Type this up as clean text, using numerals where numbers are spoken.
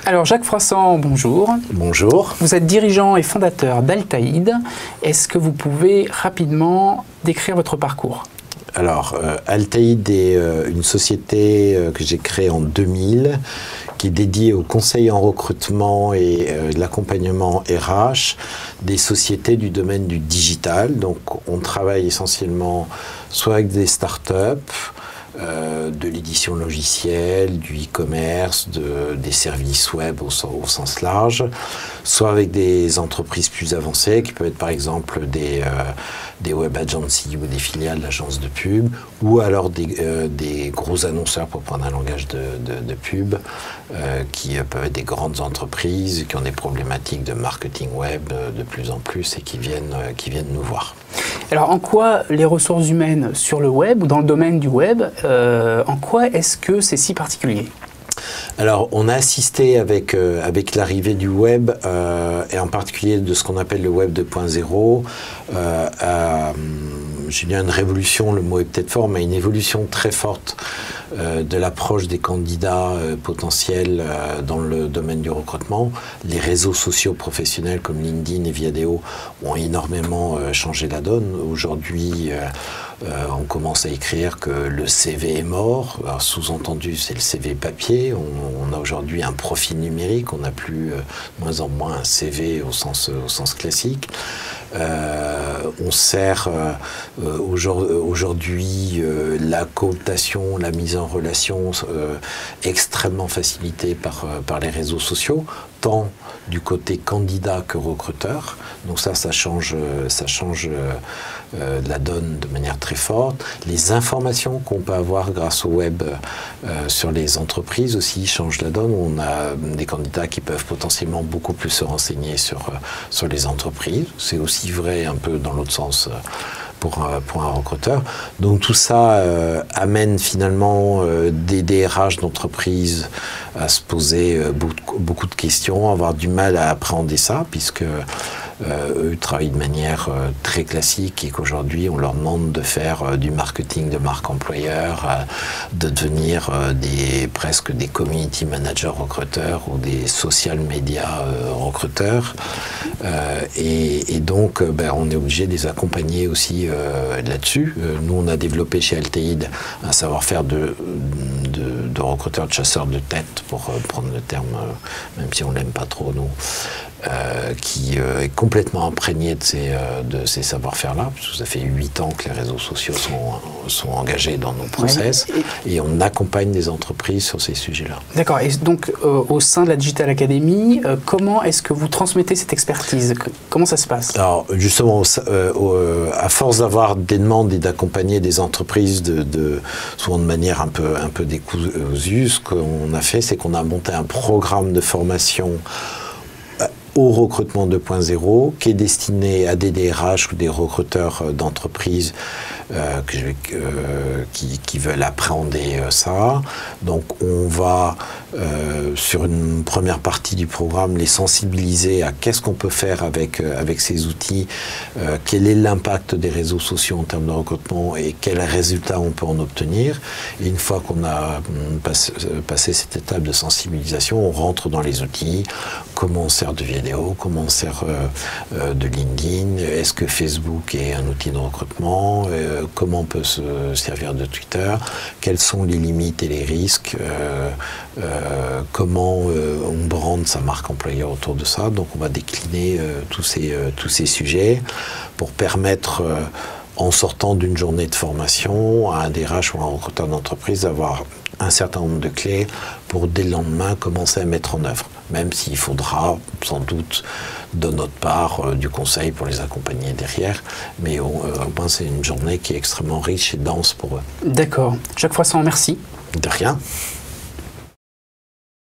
Alors Jacques Froissart, bonjour. Bonjour. Vous êtes dirigeant et fondateur d'Altaïd. Est-ce que vous pouvez rapidement décrire votre parcours? Alors, Altaïd est une société que j'ai créée en 2000, qui est dédiée au conseil en recrutement et l'accompagnement RH des sociétés du domaine du digital. Donc, on travaille essentiellement soit avec des startups, de l'édition logicielle, du e-commerce, des services web au sens large, soit avec des entreprises plus avancées qui peuvent être par exemple des web agencies ou des filiales d'agences de pub, ou alors des gros annonceurs, pour prendre un langage de pub, qui peuvent être des grandes entreprises qui ont des problématiques de marketing web de plus en plus et qui viennent nous voir. Alors en quoi les ressources humaines sur le web ou dans le domaine du web, en quoi est-ce que c'est si particulier? Alors, on a assisté avec l'arrivée du web, et en particulier de ce qu'on appelle le web 2.0, je dirais une révolution, le mot est peut-être fort, mais une évolution très forte de l'approche des candidats potentiels dans le domaine du recrutement. Les réseaux sociaux professionnels comme LinkedIn et Viadeo ont énormément changé la donne. Aujourd'hui, on commence à écrire que le CV est mort. Sous-entendu, c'est le CV papier. On a aujourd'hui un profil numérique. On n'a plus, de moins en moins, un CV au sens classique. On sert aujourd'hui la cooptation, la mise en relation extrêmement facilitée par les réseaux sociaux, tant du côté candidat que recruteur. Donc ça change la donne de manière très forte. Les informations qu'on peut avoir grâce au web sur les entreprises aussi changent la donne. On a des candidats qui peuvent potentiellement beaucoup plus se renseigner sur les entreprises. C'est aussi vrai un peu dans l'autre sens pour un recruteur. Donc tout ça amène finalement des DRH d'entreprises à se poser beaucoup de questions, à avoir du mal à appréhender ça, puisque eux travaillent de manière très classique et qu'aujourd'hui on leur demande de faire du marketing de marque employeur, de devenir presque des community managers recruteurs ou des social media recruteurs. Et donc on est obligé de les accompagner aussi là-dessus. Nous on a développé chez Altaïd un savoir-faire de recruteurs, de chasseurs de tête, pour prendre le terme, même si on l'aime pas trop nous. Qui est complètement imprégné de ces savoir-faire-là, parce que ça fait 8 ans que les réseaux sociaux sont engagés dans nos process, et on accompagne des entreprises sur ces sujets-là. D'accord, et donc au sein de la Digital Academy, comment est-ce que vous transmettez cette expertise? Comment ça se passe? Alors justement, à force d'avoir des demandes et d'accompagner des entreprises souvent de manière un peu décousue, ce qu'on a fait, c'est qu'on a monté un programme de formation au recrutement 2.0 qui est destiné à des DRH ou des recruteurs d'entreprises qui veulent appréhender ça. Donc on va sur une première partie du programme les sensibiliser à qu'est-ce qu'on peut faire avec ces outils, quel est l'impact des réseaux sociaux en termes de recrutement et quels résultats on peut en obtenir. Et une fois qu'on a passé cette étape de sensibilisation, on rentre dans les outils, comment on sert de vidéo, comment on sert de LinkedIn, est-ce que Facebook est un outil de recrutement, comment on peut se servir de Twitter, quelles sont les limites et les risques, comment on brande sa marque employeur autour de ça. Donc on va décliner tous ces sujets pour permettre, en sortant d'une journée de formation, à un DRH ou à un recruteur d'entreprise d'avoir un certain nombre de clés pour dès le lendemain commencer à mettre en œuvre, même s'il faudra sans doute de notre part du conseil pour les accompagner derrière, mais au moins c'est une journée qui est extrêmement riche et dense pour eux. D'accord. Jacques Froissart, merci. De rien.